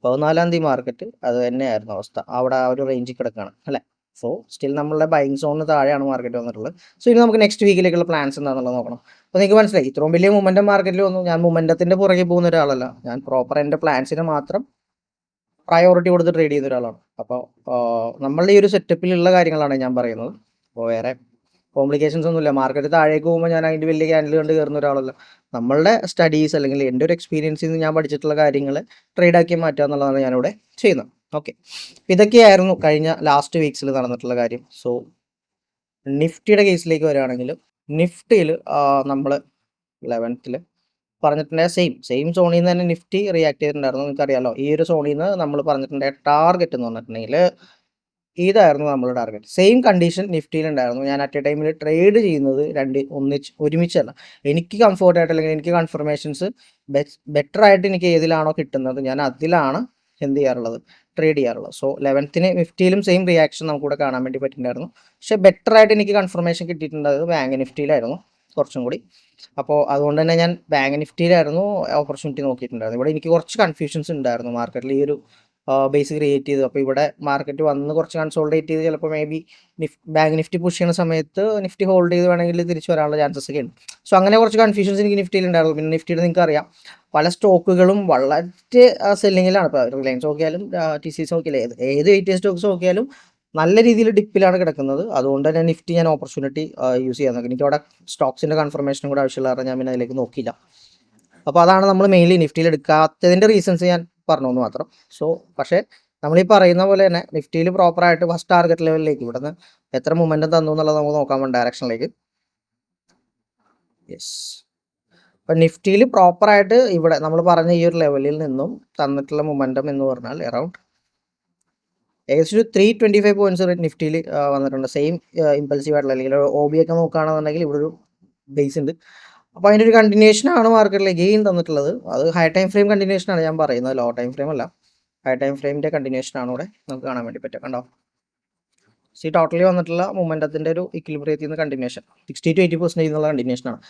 14-ാം തീയതി മാർക്കറ്റ് അത് തന്നെയായിരുന്നു അവസ്ഥ, അവിടെ ആ ഒരു റേഞ്ചിൽ കിടക്കുകയാണ് അല്ലേ. സോ സ്റ്റിൽ നമ്മളുടെ ബൈങ് സോണിന് താഴെയാണ് മാർക്കറ്റ് വന്നിട്ടുള്ളത്. സോ ഇനി നമുക്ക് നെക്സ്റ്റ് വീക്കിലേക്കുള്ള പ്ലാൻസ് എന്താണെന്നുള്ളത് നോക്കണം. അപ്പോൾ നിങ്ങൾക്ക് മനസ്സിലായി, ഇത്രയും വലിയ മൊമെൻറ്റം മാർക്കറ്റിൽ വന്നു. ഞാൻ മൊമെൻറ്റത്തിൻ്റെ പുറകെ പോകുന്ന ഒരാളല്ല, ഞാൻ പ്രോപ്പർ എൻ്റെ പ്ലാൻസിന് മാത്രം പ്രയോറിറ്റി കൊടുത്ത് ട്രേഡ് ചെയ്യുന്ന ഒരാളാണ്. അപ്പോൾ നമ്മളുടെ ഈ ഒരു സെറ്റപ്പിലുള്ള കാര്യങ്ങളാണ് ഞാൻ പറയുന്നത്. അപ്പോൾ വേറെ കോംപ്ലിക്കേഷൻസ് ഒന്നുമില്ല. മാർക്കറ്റ് താഴേക്ക് പോകുമ്പോൾ ഞാൻ അതിൻ്റെ വലിയ ക്യാൻഡിൽ കണ്ട് കയറുന്ന ഒരാളല്ല. നമ്മളുടെ സ്റ്റഡീസ് അല്ലെങ്കിൽ എൻ്റെ ഒരു എക്സ്പീരിയൻസിൽ നിന്ന് ഞാൻ പഠിച്ചിട്ടുള്ള കാര്യങ്ങൾ ട്രേഡാക്കി മാറ്റുക എന്നുള്ളതാണ് ഞാനിവിടെ ചെയ്യുന്നത്. ഓക്കെ, ഇതൊക്കെയായിരുന്നു കഴിഞ്ഞ ലാസ്റ്റ് വീക്സിൽ നടന്നിട്ടുള്ള കാര്യം. സോ നിഫ്റ്റിയുടെ കേസിലേക്ക് വരികയാണെങ്കിൽ നിഫ്റ്റിയിൽ നമ്മൾ 11th പറഞ്ഞിട്ടുണ്ടായ സെയിം സോണിൽ നിന്ന് തന്നെ നിഫ്റ്റി റിയാക്ട് ചെയ്തിട്ടുണ്ടായിരുന്നു. നിങ്ങൾക്കറിയാലോ, ഈ ഒരു സോണിൽ നിന്ന് നമ്മൾ പറഞ്ഞിട്ടുണ്ടായ ടാർഗറ്റ് എന്ന് പറഞ്ഞിട്ടുണ്ടെങ്കിൽ ഇതായിരുന്നു നമ്മുടെ ടാർഗറ്റ്. Same condition നിഫ്റ്റിയിലുണ്ടായിരുന്നു. ഞാൻ അറ്റ് എ ടൈമിൽ ട്രേഡ് ചെയ്യുന്നത് ഒരുമിച്ചല്ല. എനിക്ക് കംഫോർട്ടായിട്ട് അല്ലെങ്കിൽ എനിക്ക് കൺഫർമേഷൻസ് ബെറ്റർ ആയിട്ട് എനിക്ക് ഏതിലാണോ കിട്ടുന്നത് ഞാൻ അതിലാണ് എന്ത് ചെയ്യാറുള്ളത്, ട്രേഡ് ചെയ്യാറുള്ളത്. സോ 11th നിഫ്റ്റിയിലും സെയിം റിയാക്ഷൻ നമുക്കിവിടെ കാണാൻ വേണ്ടി പറ്റിയിട്ടുണ്ടായിരുന്നു. പക്ഷേ ബെറ്റർ ആയിട്ട് എനിക്ക് കൺഫർമേഷൻ കിട്ടിയിട്ടുണ്ടായത് ബാങ്ക് നിഫ്റ്റിയിലായിരുന്നു കുറച്ചും കൂടി. അപ്പോൾ അതുകൊണ്ട് തന്നെ ഞാൻ ബാങ്ക് നിഫ്റ്റിയിലായിരുന്നു ഓപ്പർച്യൂണിറ്റി നോക്കിയിട്ടുണ്ടായിരുന്നു. ഇവിടെ എനിക്ക് കുറച്ച് കൺഫ്യൂഷൻസ് ഉണ്ടായിരുന്നു മാർക്കറ്റിൽ ഈ ഒരു ബേസ് ക്രിയേറ്റ് ചെയ്തു. അപ്പോൾ ഇവിടെ മാർക്കറ്റ് വന്ന് കുറച്ച് കൺസോൾഡേറ്റ് ചെയ്ത് ചിലപ്പോൾ may be bank Nifty push ചെയ്യുന്ന സമയത്ത് നിഫ്റ്റി ഹോൾഡ് ചെയ്ത് വേണമെങ്കിൽ തിരിച്ച് വരാനുള്ള ചാൻസസ് ഒക്കെ ഉണ്ട്. സോ അങ്ങനെ കുറച്ച് കൺഫ്യൂഷൻസ് എനിക്ക് നിഫ്റ്റിയിൽ ഉണ്ടായിരുന്നു. പിന്നെ നിഫ്റ്റിയിൽ നിങ്ങൾക്ക് അറിയാം പല സ്റ്റോക്കുകളും വളരെ സെല്ലിങ്ങിലാണ്. ഇപ്പോൾ റിലയൻസ് നോക്കിയാലും TCS നോക്കിയാലും ഏത് വെയിറ്റേജ് സ്റ്റോക്സ് നോക്കിയാലും നല്ല രീതിയിൽ ഡിപ്പിലാണ് കിടക്കുന്നത്. അതുകൊണ്ട് തന്നെ നിഫ്റ്റി ഞാൻ ഓപ്പർച്യൂണിറ്റി യൂസ് ചെയ്യാൻ നോക്കി. എനിക്ക് അവിടെ സ്റ്റോക്സിൻ്റെ കൺഫർമേഷനും കൂടെ ആവശ്യമുള്ള കാരണം ഞാൻ പിന്നെ അതിലേക്ക് നോക്കിയില്ല. അപ്പോൾ അതാണ് നമ്മൾ മെയിൻലി നിഫ്റ്റിയിൽ എടുക്കാത്തതിൻ്റെ റീസൺസ് ഞാൻ പറഞ്ഞു എന്ന് മാത്രം. സോ പക്ഷേ നമ്മൾ ഈ പറയുന്ന പോലെ തന്നെ നിഫ്റ്റിയിൽ പ്രോപ്പറായിട്ട് ഫസ്റ്റ് ടാർഗറ്റ് ലെവലിലേക്ക് ഇവിടുന്ന് എത്ര മൊമെൻറ്റം തന്നു എന്നുള്ളത് നമുക്ക് നോക്കാൻ വേണ്ടി ഡയറക്ഷനിലേക്ക്. യെസ്, അപ്പം നിഫ്റ്റിയിൽ പ്രോപ്പറായിട്ട് ഇവിടെ നമ്മൾ പറഞ്ഞ ഈ ഒരു ലെവലിൽ നിന്നും തന്നിട്ടുള്ള മൊമെൻറ്റം എന്ന് പറഞ്ഞാൽ അറൗണ്ട് ഏകദേശം ഒരു 325 പോയിന്റ്സ് നിഫ്റ്റിയിൽ വന്നിട്ടുണ്ട്. സെയിം ഇമ്പൾസീവ് ആയിട്ടുള്ള അല്ലെങ്കിൽ OB ഒക്കെ നോക്കുകയാണെന്നുണ്ടെങ്കിൽ ഇവിടെ ഒരു ബേസ് ഉണ്ട്. അപ്പോൾ അതിൻ്റെ ഒരു കണ്ടിന്യൂഷനാണ് മാർക്കറ്റിലേക്ക് ഗെയിൻ തന്നിട്ടുള്ളത്. അത് ഹൈ ടൈം ഫ്രെയിം കണ്ടിന്യൂഷനാണ് ഞാൻ പറയുന്നത്, ലോ ടൈം ഫ്രെയിം അല്ല. ഹൈ ടൈം ഫ്രെയിമിൻ്റെ കണ്ടിന്യൂഷനാണ് ഇവിടെ നമുക്ക് കാണാൻ വേണ്ടി പറ്റുക. കണ്ടോ, ടോട്ടലി വന്നിട്ടുള്ള മൊമെൻറ്റത്തിൻ്റെ ഒരു ഇക്വിലിബ്രിയത്തിൽ നിന്ന് കണ്ടിന്യൂഷൻ 60 to 80% എന്നുള്ള കണ്ടിന്യൂഷനാണ്.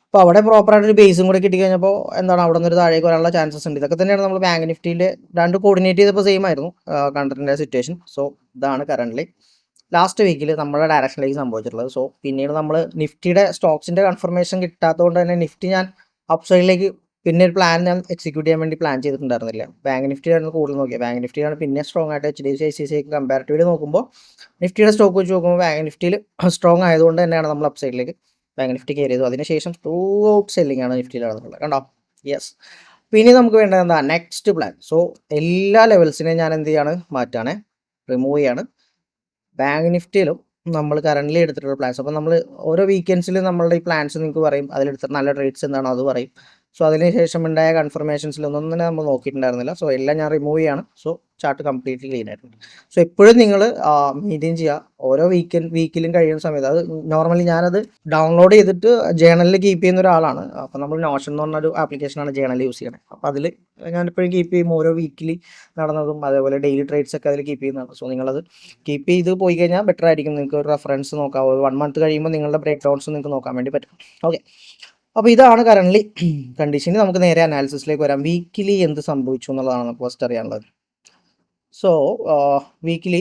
അപ്പോൾ അവിടെ പ്രോപ്പറായിട്ടൊരു ബേസും കൂടെ കിട്ടിക്കഴിഞ്ഞപ്പോൾ എന്താണ് അവിടെ നിന്ന് ഒരു താഴേക്ക് വരാനുള്ള ചാൻസസ് ഉണ്ട്. ഇതൊക്കെ തന്നെയാണ് നമ്മൾ ബാങ്ക് നിഫ്റ്റിയിലെ രണ്ട് കോർഡിനേറ്റ് ചെയ്തപ്പോൾ സെയിം ആയിരുന്നു കണ്ടിട്ടുള്ള സിറ്റുവേഷൻ. സോ ഇതാണ് കറൻ്റ്ലി ലാസ്റ്റ് വീക്കിൽ നമ്മുടെ ഡയറക്ഷനിലേക്ക് സംഭവിച്ചിട്ടുള്ളത്. സോ പിന്നീട് നമ്മൾ നിഫ്റ്റിയുടെ സ്റ്റോക്സിൻ്റെ കൺഫർമേഷൻ കിട്ടാത്തതുകൊണ്ട് തന്നെ നിഫ്റ്റി ഞാൻ അപ്സൈഡിലേക്ക് പിന്നെ ഒരു പ്ലാൻ ഞാൻ എക്സിക്യൂട്ട് ചെയ്യാൻ വേണ്ടി പ്ലാൻ ചെയ്തിട്ടുണ്ടായിരുന്നില്ല. ബാങ്ക് നിഫ്റ്റിയാണ് കൂടുതൽ നോക്കിയത്. ബാങ്ക് നിഫ്റ്റിയാണ് പിന്നെ സ്ട്രോങ് ആയിട്ട് HDFC ICICI കമ്പാരിറ്റീവ്ലി നോക്കുമ്പോൾ നിഫ്റ്റിയുടെ സ്റ്റോക്ക് വെച്ച് നോക്കുമ്പോൾ ബാങ്ക് നിഫ്റ്റിയിൽ സ്ട്രോങ് ആയതുകൊണ്ട് തന്നെയാണ് നമ്മൾ അപ്സൈഡിലേക്ക് ബാങ്ക് നിഫ്റ്റി കയറി ചെയ്തു. അതിനുശേഷം ത്രൂ ഔട്ട് സെല്ലിംഗ് ആണ് നിഫ്റ്റിയിൽ നടന്നിട്ടുള്ളത്. കണ്ടോ, യെസ്. പിന്നെ നമുക്ക് വേണ്ടത് എന്താ, നെക്സ്റ്റ് പ്ലാൻ. സോ എല്ലാ ലെവൽസിനെയും ഞാൻ എന്ത് ചെയ്യാണ്, മാറ്റാണ്, റിമൂവ് ചെയ്യാണ്. ബാങ്ക് നിഫ്റ്റിയിലും നമ്മൾ കറൻ്റ്ലി എടുത്തിട്ടുള്ള പ്ലാൻസ്, അപ്പോൾ നമ്മൾ ഓരോ വീക്കെൻഡ്സിൽ നമ്മളുടെ ഈ പ്ലാൻസ് നിങ്ങൾക്ക് പറയും, അതിലെടുത്ത നല്ല ട്രേഡ്സ് എന്താണോ അത് പറയും. സോ അതിനുശേഷം ഉണ്ടായ കൺഫർമേഷൻസിലൊന്നും തന്നെ നമ്മൾ നോക്കിയിട്ടുണ്ടായിരുന്നില്ല. സോ എല്ലാം ഞാൻ റിമൂവ് ചെയ്യാണ്. സോ ചാർട്ട് കംപ്ലീറ്റ്ലി ക്ലീൻ ആയിട്ടുണ്ട്. സോ എപ്പോഴും നിങ്ങൾ മെയിൻറ്റെയിൻ ചെയ്യുക ഓരോ വീക്കിലും കഴിയുന്ന സമയത്ത്. അത് നോർമലി ഞാനത് ഡൗൺലോഡ് ചെയ്തിട്ട് ജേണലിൽ കീപ്പ് ചെയ്യുന്ന ഒരാളാണ്. അപ്പോൾ നമ്മൾ നോഷൻ എന്ന് പറഞ്ഞൊരു ആപ്ലിക്കേഷനാണ് ജേണൽ യൂസ് ചെയ്യണത്. അപ്പോൾ അതിൽ ഞാനെപ്പോഴും കീപ്പ് ചെയ്യും, ഓരോ വീക്കിലി നടന്നതും അതേപോലെ ഡെയിലി ട്രേഡ്സ് ഒക്കെ അതിൽ കീപ്പ് ചെയ്യുന്നതാണ്. സോ നിങ്ങളത് കീപ്പ് ചെയ്ത് പോയി കഴിഞ്ഞാൽ ബെറ്റർ ആയിരിക്കും. നിങ്ങൾക്ക് ഒരു റെഫറൻസ് നോക്കാം. 1 month കഴിയുമ്പോൾ നിങ്ങളുടെ ബ്രേക്ക് ഡൗൺസ് നിങ്ങൾക്ക് നോക്കാൻ വേണ്ടി പറ്റും. ഓക്കെ, അപ്പോൾ ഇതാണ് കറൻ്റ്ലി കണ്ടീഷൻ. നമുക്ക് നേരെ അനാലിസിസിലേക്ക് വരാം. വീക്കിലി എന്ത് സംഭവിച്ചു എന്നുള്ളതാണ് നമുക്ക് ഫസ്റ്റ് അറിയാനുള്ളത്. സോ വീക്കിലി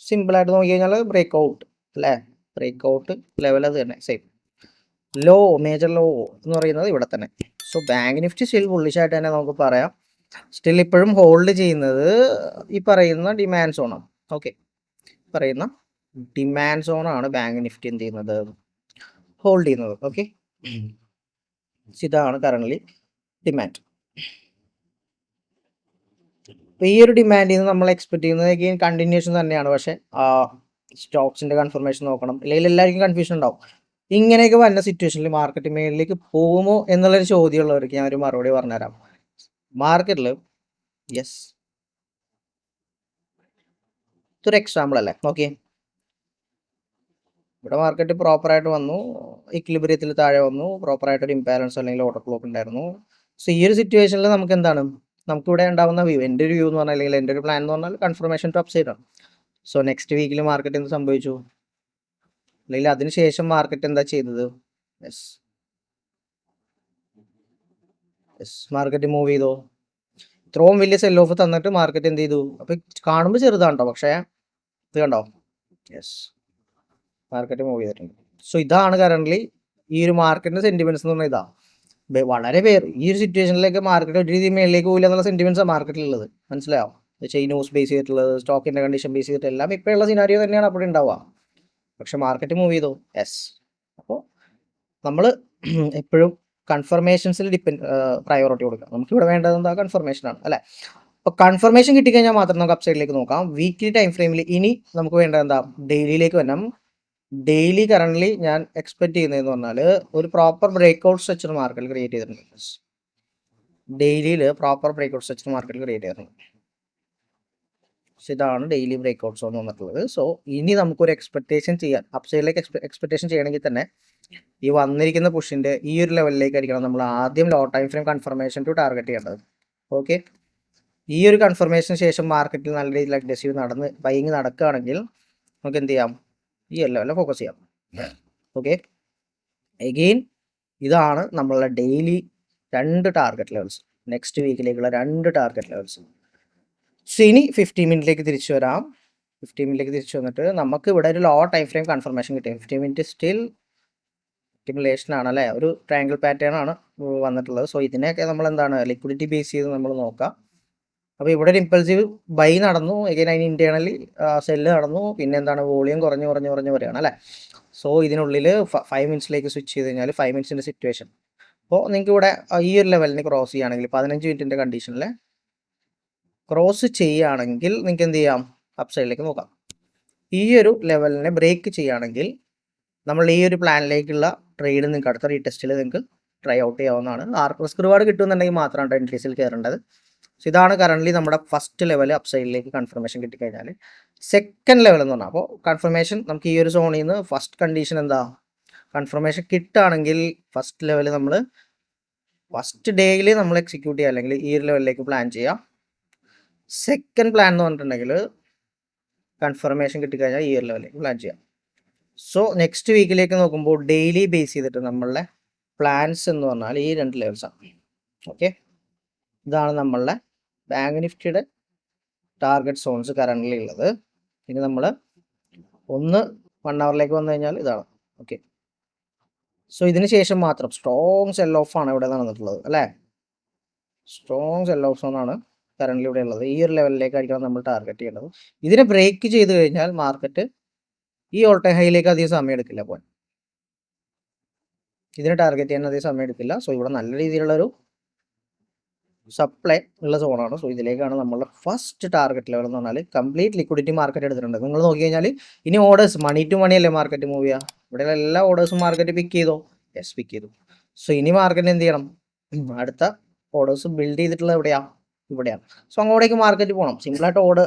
സിമ്പിളായിട്ട് നോക്കി കഴിഞ്ഞാൽ ബ്രേക്ക് ഔട്ട് അല്ലേ, ബ്രേക്ക് ഔട്ട് ലെവൽ അത് തന്നെ സെയിം. ലോ, മേജർ ലോ എന്ന് പറയുന്നത് ഇവിടെ തന്നെ. സോ ബാങ്ക് നിഫ്റ്റി സ്റ്റിൽ ബുള്ളിഷായിട്ട് തന്നെ നമുക്ക് പറയാം. സ്റ്റിൽ ഇപ്പോഴും ഹോൾഡ് ചെയ്യുന്നത് ഈ പറയുന്ന ഡിമാൻഡ് സോണാണ്. ഓക്കെ, പറയുന്ന ഡിമാൻഡ് സോണാണ് ബാങ്ക് നിഫ്റ്റി എന്ത് ചെയ്യുന്നത്, ഹോൾഡ് ചെയ്യുന്നത്. ഓക്കെ, ഇതാണ് കറൻ്റ്ലി ഡിമാൻഡ്. അപ്പോൾ ഈ ഒരു ഡിമാൻഡിൽ നിന്ന് നമ്മൾ എക്സ്പെക്ട് ചെയ്യുന്നത് കണ്ടിന്യൂഷൻ തന്നെയാണ്. പക്ഷേ സ്റ്റോക്സിൻ്റെ കൺഫർമേഷൻ നോക്കണം, അല്ലെങ്കിൽ എല്ലാവർക്കും കൺഫ്യൂഷൻ ഉണ്ടാവും. ഇങ്ങനെയൊക്കെ വരുന്ന സിറ്റുവേഷനിൽ മാർക്കറ്റ് മേളിലേക്ക് പോകുമോ എന്നുള്ളൊരു ചോദ്യമുള്ളവർക്ക് ഞാൻ ഒരു മറുപടി പറഞ്ഞുതരാം. മാർക്കറ്റിൽ യെസ്, ഇതൊരു എക്സാമ്പിൾ അല്ലേ, ഓക്കെ. ഇവിടെ മാർക്കറ്റ് പ്രോപ്പറായിട്ട് വന്നു, ഇക്വിലിബ്രിയത്തിൽ താഴെ വന്നു, പ്രോപ്പറായിട്ടൊരു ഇംബാലൻസ് അല്ലെങ്കിൽ ഓർഡർ ബ്ലോക്ക് ഉണ്ടായിരുന്നു. സോ ഈ ഒരു സിറ്റുവേഷനിൽ നമുക്ക് എന്താണ്, നമുക്കിവിടെ ഉണ്ടാകുന്ന വ്യൂ, എൻ്റെ ഒരു വ്യൂ എന്ന് പറഞ്ഞാൽ, അല്ലെങ്കിൽ എൻ്റെ ഒരു പ്ലാൻ എന്ന് പറഞ്ഞാൽ കൺഫർമേഷൻ ടു അപ്സൈഡ് ആണ്. സോ നെക്സ്റ്റ് വീക്കിൽ മാർക്കറ്റ് എന്ത് സംഭവിച്ചു, അല്ലെങ്കിൽ അതിനുശേഷം മാർക്കറ്റ് എന്താ ചെയ്തത്, യെസ് മാർക്കറ്റ് മൂവ് ചെയ്തോ. ഇത്രയും വലിയ സെൽ ഓഫ് തന്നിട്ട് മാർക്കറ്റ് എന്ത് ചെയ്തു, അപ്പോൾ കാണുമ്പോൾ ചെറുതാണ്ടോ, പക്ഷേ ഇത് കണ്ടോ, യെസ് മാർക്കറ്റ് മൂവ് ചെയ്തിട്ടുണ്ട്. സോ ഇതാണ് കറൻ്റ്ലി ഈ ഒരു മാർക്കറ്റിൻ്റെ സെൻറ്റിമെൻറ്റ്സ് എന്ന് പറഞ്ഞാൽ ഇതാ. വളരെ പേർ ഈ ഒരു സിറ്റുവേഷനിലേക്ക് മാർക്കറ്റ് ഒരു രീതിയിൽ മേളിലേക്ക് പോകില്ല എന്നുള്ള സെൻറ്റിമെൻറ്റ്സാണ് മാർക്കറ്റിലുള്ളത്, മനസ്സിലായോ. ഈ ന്യൂസ് ബേസ് ചെയ്തിട്ടുള്ളത്, സ്റ്റോക്കിൻ്റെ കണ്ടീഷൻ ബേസ് ചെയ്തിട്ട് എല്ലാം ഇപ്പോഴുള്ള സിനാരിയോ തന്നെയാണ് അപ്പോൾ ഉണ്ടാവുക. പക്ഷെ മാർക്കറ്റ് മൂവ് ചെയ്തോ, യെസ്. അപ്പോൾ നമ്മൾ എപ്പോഴും കൺഫർമേഷൻസിൽ പ്രയോറിറ്റി കൊടുക്കുക. നമുക്കിവിടെ വേണ്ടത് എന്താ, കൺഫർമേഷനാണ് അല്ലേ. അപ്പോൾ കൺഫർമേഷൻ കിട്ടിക്കഴിഞ്ഞാൽ മാത്രം നമുക്ക് അപ്സൈഡിലേക്ക് നോക്കാം. വീക്ക്ലി ടൈം ഫ്രെയിമിൽ ഇനി നമുക്ക് വേണ്ടത് എന്താ, ഡെയിലിയിലേക്ക് വരണം. ഡെയിലി കറൻ്റ്ലി ഞാൻ എക്സ്പെക്ട് ചെയ്യുന്നതെന്ന് പറഞ്ഞാൽ ഒരു പ്രോപ്പർ ബ്രേക്ക്ഔട്ട് സ്ട്രക്ചർ മാർക്കറ്റിൽ ക്രിയേറ്റ് ചെയ്തിട്ടുണ്ട്. ഡെയിലിയിൽ പ്രോപ്പർ ബ്രേക്ക്ഔട്ട് സ്ട്രക്ചർ മാർക്കറ്റിൽ ക്രിയേറ്റ് ചെയ്തിട്ടുണ്ട്. സോ ഇതാണ് ഡെയിലി ബ്രേക്ക്ഔട്ട്സ് എന്ന് വന്നിട്ടുള്ളത്. സോ ഇനി നമുക്കൊരു എക്സ്പെക്ടേഷൻ ചെയ്യാൻ, അപ്സൈഡിലേക്ക് എക്സ്പെക്ടേഷൻ ചെയ്യണമെങ്കിൽ തന്നെ ഈ വന്നിരിക്കുന്ന പുഷിൻ്റെ ഈ ഒരു ലെവലിലേക്ക് ആയിരിക്കണം നമ്മൾ ആദ്യം low time frame confirmation to target ചെയ്യേണ്ടത്. ഓക്കെ, ഈ ഒരു കൺഫർമേഷന് ശേഷം മാർക്കറ്റിൽ നല്ല രീതിയിൽ അഗ്രസീവ് ബൈയിങ് നടക്കുകയാണെങ്കിൽ നമുക്ക് എന്ത് ചെയ്യാം, ഈ ലെവലിൽ ഫോക്കസ് ചെയ്യാം. ഓക്കെ, എഗെയിൻ ഇതാണ് നമ്മളുടെ ഡെയിലി 2 ടാർഗറ്റ് ലെവൽസ്, നെക്സ്റ്റ് വീക്കിലേക്കുള്ള 2 ടാർഗറ്റ് ലെവൽസ്. സോ ഇനി 15 മിനിറ്റിലേക്ക് തിരിച്ചു വരാം. 15 മിനിറ്റിലേക്ക് തിരിച്ചു വന്നിട്ട് നമുക്ക് ഇവിടെ ഒരു ലോ ടൈം ഫ്രെയിം കൺഫർമേഷൻ കിട്ടി. 15 മിനിറ്റ് സ്റ്റിൽ അക്യുമുലേഷൻ ആണ് അല്ലേ, ഒരു ട്രയാങ്കിൾ പാറ്റേൺ ആണ് വന്നിട്ടുള്ളത്. സോ ഇതിനെയൊക്കെ നമ്മൾ എന്താണ്, ലിക്വിഡിറ്റി ബേസ് ചെയ്ത് നമ്മൾ നോക്കാം. അപ്പോൾ ഇവിടെ ഒരു ഇമ്പൾസീവ് ബൈ നടന്നു, എഗെയിൻ അതിന് ഇൻറ്റേർണലി സെല്ല് നടന്നു, പിന്നെ എന്താണ് വോളിയം കുറഞ്ഞ് വരികയാണ് അല്ലേ. സോ ഇതിനുള്ളിൽ 5 മിനിറ്റ്സിലേക്ക് സ്വിച്ച് ചെയ്ത് കഴിഞ്ഞാൽ 5 മിനിറ്റ്സിൻ്റെ സിറ്റുവേഷൻ. അപ്പോൾ നിങ്ങൾക്ക് ഇവിടെ ഈ ഒരു ലെവലിന് ക്രോസ് ചെയ്യുകയാണെങ്കിൽ 15 മിനിറ്റിൻ്റെ കണ്ടീഷനിൽ ക്രോസ് ചെയ്യുകയാണെങ്കിൽ നിങ്ങൾക്ക് എന്ത് ചെയ്യാം, അപ്സൈഡിലേക്ക് നോക്കാം. ഈ ഒരു ലെവലിനെ ബ്രേക്ക് ചെയ്യുകയാണെങ്കിൽ നമ്മൾ ഈ ഒരു പ്ലാനിലേക്കുള്ള ട്രേഡ് നിങ്ങൾക്ക് അടുത്ത റീടെസ്റ്റിൽ നിങ്ങൾക്ക് ട്രൈ ഔട്ട് ചെയ്യാവുന്നതാണ്. റിസ്ക് റിവാർഡ് കിട്ടുമെന്നുണ്ടെങ്കിൽ മാത്രമാണ് എൻട്രീസിൽ കയറേണ്ടത്. സോ ഇതാണ് കറൻ്റ്ലി നമ്മുടെ ഫസ്റ്റ് ലെവൽ അപ്സൈഡിലേക്ക് കൺഫർമേഷൻ കിട്ടിക്കഴിഞ്ഞാൽ. സെക്കൻഡ് ലെവൽ എന്ന് പറഞ്ഞാൽ, അപ്പോൾ കൺഫർമേഷൻ നമുക്ക് ഈ ഒരു സോണിൽ നിന്ന് ഫസ്റ്റ് കണ്ടീഷൻ എന്താ, കൺഫർമേഷൻ കിട്ടുകയാണെങ്കിൽ ഫസ്റ്റ് ലെവൽ നമ്മൾ ഫസ്റ്റ് ഡേയിൽ നമ്മൾ എക്സിക്യൂട്ട് ചെയ്യുക, അല്ലെങ്കിൽ ഈ ഒരു ലെവലിലേക്ക് പ്ലാൻ ചെയ്യാം. സെക്കൻഡ് പ്ലാൻ എന്ന് പറഞ്ഞിട്ടുണ്ടെങ്കിൽ കൺഫർമേഷൻ കിട്ടിക്കഴിഞ്ഞാൽ ഈ ഒരു ലെവലിലേക്ക് പ്ലാൻ ചെയ്യാം. സോ നെക്സ്റ്റ് വീക്കിലേക്ക് നോക്കുമ്പോൾ ഡെയിലി ബേസ് ചെയ്തിട്ട് നമ്മളുടെ പ്ലാൻസ് എന്ന് പറഞ്ഞാൽ ഈ 2 ലെവൽസാണ്. ഓക്കെ, ഇതാണ് നമ്മളുടെ ബാങ്ക് നിഫ്റ്റിയുടെ ടാർഗറ്റ് സോൺസ് കറൻ്റ്ലി ഉള്ളത്. ഇനി നമ്മൾ 1 അവറിലേക്ക് വന്നു കഴിഞ്ഞാൽ ഇതാണ്. ഓക്കെ, സോ ഇതിന് ശേഷം മാത്രം സ്ട്രോങ് സെൽ ഓഫ് ആണ് ഇവിടെ നടന്നിട്ടുള്ളത് അല്ലേ. സ്ട്രോങ് സെൽ ഓഫ് സോണാണ് കറൻ്റ്ലി ഇവിടെ ഉള്ളത്. ഈ ഒരു ലെവലിലേക്കായിരിക്കണം നമ്മൾ ടാർഗറ്റ് ചെയ്യേണ്ടത്. ഇതിനെ ബ്രേക്ക് ചെയ്ത് കഴിഞ്ഞാൽ മാർക്കറ്റ് ഈ ഓൾ ടൈം ഹൈയിലേക്ക് അധികം സമയം എടുക്കില്ല പോകാൻ. ഇതിനെ ടാർഗറ്റ് ചെയ്യാൻ അധികം സമയം എടുക്കില്ല. സോ ഇവിടെ നല്ല രീതിയിലുള്ളൊരു സപ്ലൈ ഉള്ള സോണാണ്. സോ ഇതിലേക്കാണ് നമ്മളുടെ ഫസ്റ്റ് ടാർഗറ്റ് ലെവൽ എന്ന് പറഞ്ഞാൽ കംപ്ലീറ്റ് ലിക്വിഡിറ്റി മാർക്കറ്റ് എടുത്തിട്ടുണ്ട്. നിങ്ങൾ നോക്കി കഴിഞ്ഞാൽ ഇനി ഓർഡേഴ്സ് മണി ടു മണി അല്ലേ മാർക്കറ്റ് മൂവ് ചെയ്യുക. ഇവിടെ എല്ലാ ഓർഡേഴ്സും മാർക്കറ്റ് പിക്ക് ചെയ്തോ, യെസ് പിക്ക് ചെയ്തു. സോ ഇനി മാർക്കറ്റ് എന്ത് ചെയ്യണം, അടുത്ത ഓർഡേഴ്സ് ബിൽഡ് ചെയ്തിട്ടുള്ളത് ഇവിടെയാണ്. സോ അങ്ങോട്ടേക്ക് മാർക്കറ്റ് പോകണം. സിമ്പിളായിട്ട്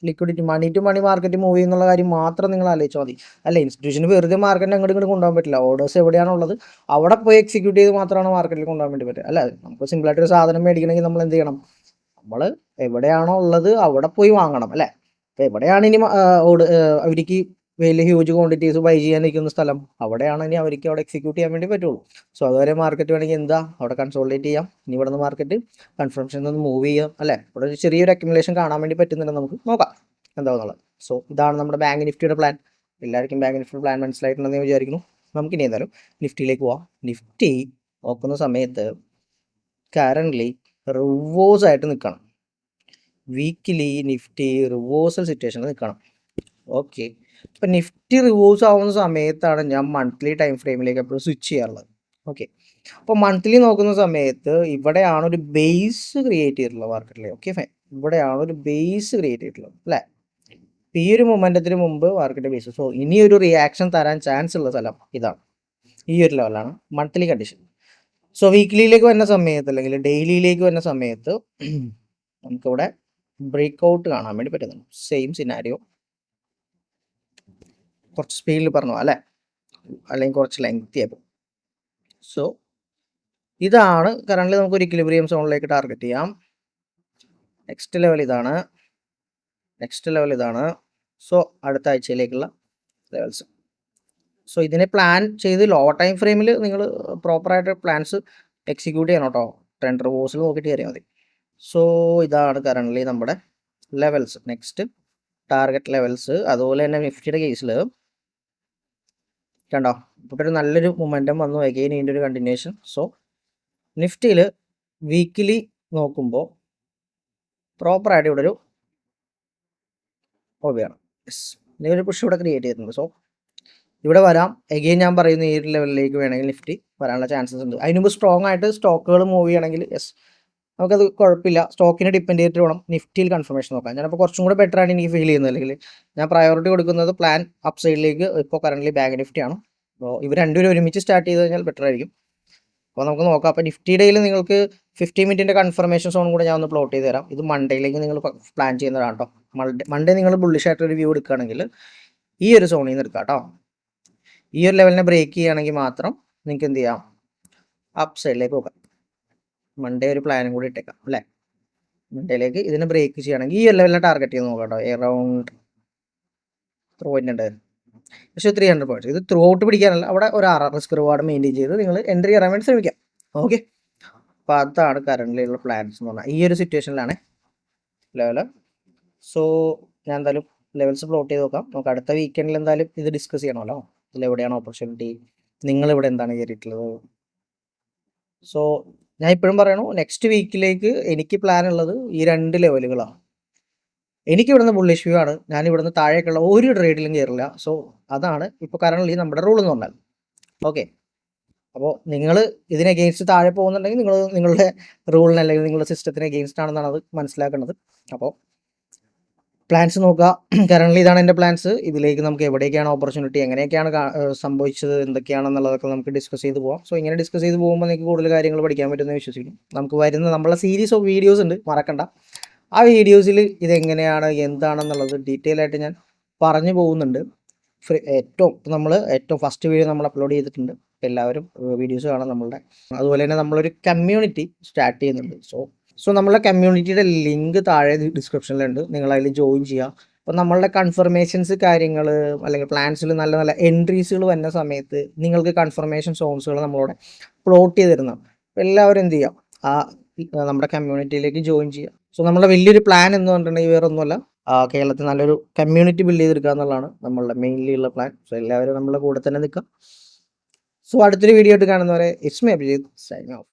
liquidity money to money market move ചെയ്യുന്നുള്ള കാര്യം മാത്രം നിങ്ങൾ ആലോചിച്ചാൽ മതി. അല്ല, ഇൻസ്റ്റിറ്റ്യൂഷന് വെറുതെ മാർക്കറ്റ് അങ്ങോട്ട് കൊണ്ടുപോകാൻ പറ്റില്ല. ഓർഡേഴ്സ് എവിടെയാണുള്ളത് അവിടെ പോയി എക്സിക്യൂട്ട് ചെയ്ത് മാത്രമാണ് മാർക്കറ്റിൽ കൊണ്ടുപോകാൻ വേണ്ടി പറ്റുക. അല്ല, നമുക്ക് സിമ്പിളായിട്ട് ഒരു സാധനം മേടിക്കണമെങ്കിൽ നമ്മൾ എന്ത് ചെയ്യണം, നമ്മൾ എവിടെയാണോ ഉള്ളത് അവിടെ പോയി വാങ്ങണം അല്ലേ. അപ്പോൾ എവിടെയാണ് ഇനി അവർക്ക് വലിയ ഹ്യൂജ് ക്വാണ്ടിറ്റീസ് ബൈ ചെയ്യാൻ നിൽക്കുന്ന സ്ഥലം, അവിടെയാണ് ഇനി അവർക്ക് അവിടെ എക്സിക്യൂട്ട് ചെയ്യാൻ വേണ്ടി പറ്റുള്ളൂ. സോ അതുവരെ മാർക്കറ്റ് വേണമെങ്കിൽ എന്താ അവിടെ കൺസോളിഡേറ്റ് ചെയ്യാം. ഇനി ഇവിടെ നിന്ന് മാർക്കറ്റ് കൺഫർമേഷൻ ഒന്ന് മൂവ് ചെയ്യാം അല്ലേ. ഇവിടെ ഒരു ചെറിയൊരു അക്യുമുലേഷൻ കാണാൻ വേണ്ടി പറ്റുന്നുണ്ടെങ്കിൽ നമുക്ക് നോക്കാം എന്താണെന്നുള്ളത്. സോ ഇതാണ് നമ്മുടെ ബാങ്ക് നിഫ്റ്റിയുടെ പ്ലാൻ. എല്ലാവർക്കും ബാങ്ക് നിഫ്റ്റിയുടെ പ്ലാൻ മനസ്സിലായിട്ടുണ്ടെന്ന് ഞാൻ വിചാരിക്കുന്നു. നമുക്കിനി എന്തായാലും നിഫ്റ്റിയിലേക്ക് പോവാം. നിഫ്റ്റി നോക്കുന്ന സമയത്ത് കറൻ്റ്ലി റിവേഴ്സ് ആയിട്ട് നിൽക്കണം. വീക്കിലി നിഫ്റ്റി റിവേഴ്സൽ സിറ്റുവേഷനിൽ നിൽക്കണം. ഓക്കെ, ഇപ്പം നിഫ്റ്റി റിവേഴ്സ് ആവുന്ന സമയത്താണ് ഞാൻ മന്ത്ലി ടൈം ഫ്രെയിമിലേക്ക് എപ്പോഴും സ്വിച്ച് ചെയ്യാറുള്ളത്. ഓക്കെ, അപ്പോൾ മന്ത്ലി നോക്കുന്ന സമയത്ത് ഇവിടെയാണ് ഒരു ബേസ് ക്രിയേറ്റ് ചെയ്തിട്ടുള്ളത് മാർക്കറ്റിൽ. ഓക്കെ ഫൈൻ, ഇവിടെയാണ് ഒരു ബേസ് ക്രിയേറ്റ് ചെയ്തിട്ടുള്ളത് അല്ലേ. ഈ ഒരു മൊമെൻറ്റത്തിന് മുമ്പ് മാർക്കറ്റ് ബേസ്. സോ ഇനി ഒരു റിയാക്ഷൻ തരാൻ ചാൻസ് ഉള്ള സ്ഥലം ഇതാണ്, ഈ ഒരു ലെവലാണ് മന്ത്ലി കണ്ടീഷൻ. സോ വീക്ക്ലിയിലേക്ക് വരുന്ന സമയത്ത് അല്ലെങ്കിൽ ഡെയിലിയിലേക്ക് വരുന്ന സമയത്ത് നമുക്കിവിടെ ബ്രേക്ക് ഔട്ട് കാണാൻ വേണ്ടി പറ്റുന്നുണ്ട്. സെയിം സിനാരിയോ കുറച്ച് സ്പീഡിൽ പറഞ്ഞു അല്ലേ, അല്ലെങ്കിൽ കുറച്ച് ലെങ്തി ആകും. സോ ഇതാണ് കറന്റ് നമുക്ക് ഒരു ഇക്വിലിബ്രിയം സോണിലേക്ക് ടാർഗറ്റ് ചെയ്യാം. നെക്സ്റ്റ് ലെവൽ ഇതാണ്, നെക്സ്റ്റ് ലെവൽ ഇതാണ്. സോ അടുത്ത ആഴ്ചയിലേക്കുള്ള ലെവൽസ്. സോ ഇതിനെ പ്ലാൻ ചെയ്ത് ലോ ടൈം ഫ്രെയിമിൽ നിങ്ങൾ പ്രോപ്പറായിട്ട് പ്ലാൻസ് എക്സിക്യൂട്ട് ചെയ്യണം കേട്ടോ. ട്രെൻഡ് റിവേഴ്സിൽ നോക്കിയിട്ട് കയറിയാൽ മതി. സോ ഇതാണ് കറൻ്റ്ലി നമ്മുടെ ലെവൽസ്. Next target levels. അതുപോലെ തന്നെ നിഫ്റ്റിയുടെ കേസിൽ കണ്ടോ ഇപ്പോൾ ഒരു നല്ലൊരു മൊമെൻറ്റം വന്നു, അഗെയിൻ ഇതിൻ്റെ ഒരു കണ്ടിന്യൂഷൻ. സോ നിഫ്റ്റിയിൽ വീക്കിലി നോക്കുമ്പോൾ പ്രോപ്പറായിട്ട് ഇവിടെ ഒരു വേണം. യെസ്, ഒരു പുഷ് ഇവിടെ ക്രിയേറ്റ് ചെയ്തിട്ടുണ്ട്. സോ ഇവിടെ വരാം. എഗെയിൻ ഞാൻ പറയുന്ന ഈ ഒരു ലെവലിലേക്ക് വേണമെങ്കിൽ നിഫ്റ്റി വരാനുള്ള ചാൻസസ് ഉണ്ട്. അതിന് മുമ്പ് സ്ട്രോങ് ആയിട്ട് സ്റ്റോക്കുകൾ മൂവ് ചെയ്യണമെങ്കിൽ യെസ് നമുക്കത് കുഴപ്പമില്ല. സ്റ്റോക്കിനെ ഡിപ്പെൻഡ് ചെയ്തിട്ട് വേണം നിഫ്റ്റിയിൽ കൺഫർമേഷൻ നോക്കാം. ഞാനപ്പോൾ കുറച്ചും കൂടെ ബെറ്റർ ആണ് എനിക്ക് ഫീൽ ചെയ്യുന്നത്. അല്ലെങ്കിൽ ഞാൻ പ്രയോറിറ്റി കൊടുക്കുന്നത് പ്ലാൻ അപ്പ് സൈഡിലേക്ക് ഇപ്പോൾ കറൻ്റ് ബാങ്ക് നിഫ്റ്റിയാണ്. അപ്പോൾ ഇവർ രണ്ടുപേരും ഒരുമിച്ച് സ്റ്റാർട്ട് ചെയ്ത് കഴിഞ്ഞാൽ ബെറ്റർ ആയിരിക്കും. അപ്പോൾ നമുക്ക് നോക്കാം. അപ്പോൾ നിഫ്റ്റിയുടെ നിങ്ങൾക്ക് 50 മിനിറ്റിൻ്റെ കൺഫർമേഷൻ സോൺ കൂടെ ഞാൻ ഒന്ന് പ്ലോട്ട് ചെയ്ത് തരാം. ഇത് മൺഡേയിലേക്ക് നിങ്ങൾ പ്ലാൻ ചെയ്യുന്നതാണ് കേട്ടോ. മൺഡേ നിങ്ങൾ ബുള്ളിഷ് ആയിട്ടൊരു വ്യൂ എടുക്കുകയാണെങ്കിൽ ഈ ഒരു സോണിൽ നിന്ന് എടുക്കാം കേട്ടോ. ഈ ഒരു ലെവലിനെ ബ്രേക്ക് ചെയ്യുകയാണെങ്കിൽ മാത്രം നിങ്ങൾക്ക് എന്ത് ചെയ്യാം, അപ്പ് സൈഡിലേക്ക് പോകാം. മൺഡേ ഒരു പ്ലാനും കൂടി ഇട്ടേക്കാം അല്ലേ. മൺഡേയിലേക്ക് ഇതിനെ ബ്രേക്ക് ചെയ്യുകയാണെങ്കിൽ ഈ ഒരു ലെവലിനെ ടാർഗറ്റ് ചെയ്ത് നോക്കാം കേട്ടോ. എറൗണ്ട് പോയിന്റ് പക്ഷേ 300 പോയിന്റ്സ്. ഇത് ത്രൂ ഔട്ട് പിടിക്കാനല്ല, അവിടെ ഒരു റിസ്ക് റിവാർഡ് മെയിൻറ്റെയിൻ ചെയ്ത് നിങ്ങൾ എൻട്രി ചെയ്യാൻ വേണ്ടി ശ്രമിക്കാം. ഓക്കെ, അപ്പോൾ അതാണ് കറൻ്റിലുള്ള പ്ലാൻസ് എന്ന് പറഞ്ഞാൽ ഈ ഒരു സിറ്റുവേഷനിലാണ് ലെവല്. സോ ഞാൻ എന്തായാലും ലെവൽസ് പ്ലോട്ട് ചെയ്ത് നോക്കാം. നമുക്ക് അടുത്ത വീക്കെൻഡിൽ എന്തായാലും ഇത് ഡിസ്കസ് ചെയ്യണമല്ലോ. ഇതിലെവിടെയാണ് ഓപ്പർച്യൂണിറ്റി, നിങ്ങളിവിടെ എന്താണ് കയറിയിട്ടുള്ളത്. സോ ഞാൻ ഇപ്പോഴും പറയണു, നെക്സ്റ്റ് വീക്കിലേക്ക് എനിക്ക് പ്ലാൻ ഉള്ളത് ഈ 2 ലെവലുകളാണ്. എനിക്ക് ഇവിടുന്ന് ബുള്ളിഷ് വ്യൂ ആണ്. ഞാൻ ഇവിടുന്ന് താഴേക്കുള്ള ഒരു ട്രേഡിലും കയറില്ല. സോ അതാണ് ഇപ്പോൾ കറൻ്റ് നമ്മുടെ റൂൾ എന്ന് പറഞ്ഞാൽ. ഓക്കെ, അപ്പോൾ നിങ്ങൾ ഇതിന് എഗെയിൻസ്റ്റ് താഴെ പോകുന്നുണ്ടെങ്കിൽ നിങ്ങൾ നിങ്ങളുടെ റൂളിന് അല്ലെങ്കിൽ നിങ്ങളുടെ സിസ്റ്റത്തിന് എഗെയിൻസ്റ്റ് ആണെന്നാണ് അത് മനസ്സിലാക്കേണ്ടത്. അപ്പോൾ പ്ലാൻസ് നോക്കുക. കറൻ്റ് ഇതാണ് എൻ്റെ പ്ലാൻസ്. ഇതിലേക്ക് നമുക്ക് എവിടേക്കാണ് ഓപ്പർച്യൂണിറ്റി, എങ്ങനെയൊക്കെയാണ് സംഭവിച്ചത്, എന്തൊക്കെയാണെന്നുള്ളതൊക്കെ നമുക്ക് ഡിസ്കസ് ചെയ്ത് പോകാം. സോ ഇങ്ങനെ ഡിസ്കസ് ചെയ്ത് പോകുമ്പോൾ നിങ്ങൾക്ക് കൂടുതൽ കാര്യങ്ങൾ പഠിക്കാൻ പറ്റുമെന്ന് വിശ്വസിക്കുന്നു. നമുക്ക് വരുന്ന നമ്മളെ സീരീസ് ഓഫ് വീഡിയോസ് ഉണ്ട്, മറക്കണ്ട. ആ വീഡിയോസിൽ ഇതെങ്ങനെയാണ് എന്താണെന്നുള്ളത് ഡീറ്റെയിൽ ആയിട്ട് ഞാൻ പറഞ്ഞു പോകുന്നുണ്ട്. ഏറ്റവും ഫസ്റ്റ് വീഡിയോ നമ്മൾ അപ്ലോഡ് ചെയ്തിട്ടുണ്ട്. എല്ലാവരും വീഡിയോസ് കാണാം നമ്മളുടെ. അതുപോലെ തന്നെ നമ്മളൊരു കമ്മ്യൂണിറ്റി സ്റ്റാർട്ട് ചെയ്യുന്നുണ്ട്. സോ നമ്മളുടെ കമ്മ്യൂണിറ്റിയുടെ ലിങ്ക് താഴെ ഡിസ്ക്രിപ്ഷനിലുണ്ട്, നിങ്ങൾ അതിൽ ജോയിൻ ചെയ്യുക. അപ്പോൾ നമ്മളുടെ കൺഫർമേഷൻസ് കാര്യങ്ങൾ അല്ലെങ്കിൽ പ്ലാൻസിൽ നല്ല നല്ല എൻട്രീസുകൾ വരുന്ന സമയത്ത് നിങ്ങൾക്ക് കൺഫർമേഷൻ സോൺസുകൾ നമ്മളോട് പ്ലോട്ട് ചെയ്ത് തരുന്നതാണ്. അപ്പോൾ എല്ലാവരും എന്ത് ചെയ്യാം, ആ നമ്മുടെ കമ്മ്യൂണിറ്റിയിലേക്ക് ജോയിൻ ചെയ്യുക. സോ നമ്മുടെ വലിയൊരു പ്ലാൻ എന്ന് പറഞ്ഞിട്ടുണ്ടെങ്കിൽ വേറെ ഒന്നുമല്ല, കേരളത്തിൽ നല്ലൊരു കമ്മ്യൂണിറ്റി ബിൽഡ് ചെയ്തെടുക്കുക എന്നുള്ളതാണ് നമ്മളുടെ മെയിൻലി ഉള്ള പ്ലാൻ. സോ എല്ലാവരും നമ്മളുടെ കൂടെ തന്നെ നിൽക്കാം. സോ അടുത്തൊരു വീഡിയോ ആയിട്ട് കാണുന്നവരെ it's me Abhijith signing off.